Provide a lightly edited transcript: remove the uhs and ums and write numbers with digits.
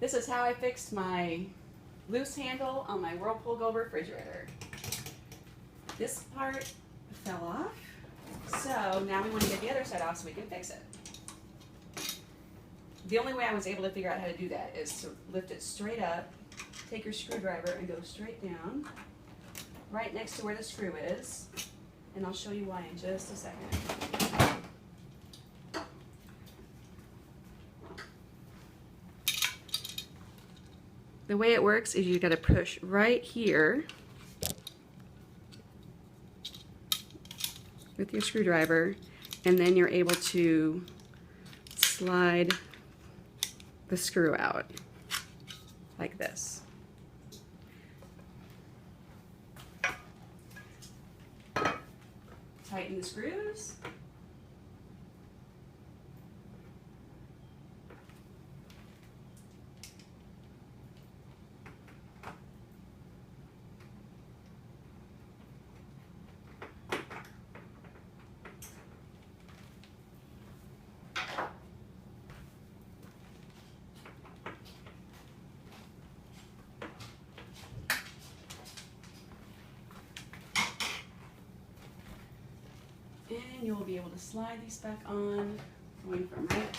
This is how I fixed my loose handle on my Whirlpool Go refrigerator. This part fell off, so now we want to get the other side off so we can fix it. The only way I was able to figure out how to do that is to lift it straight up, take your screwdriver and go straight down, right next to where the screw is, and I'll show you why in just a second. The way it works is you got to push right here with your screwdriver, and then you're able to slide the screw out like this. Tighten the screws. And you'll be able to slide these back on, going from right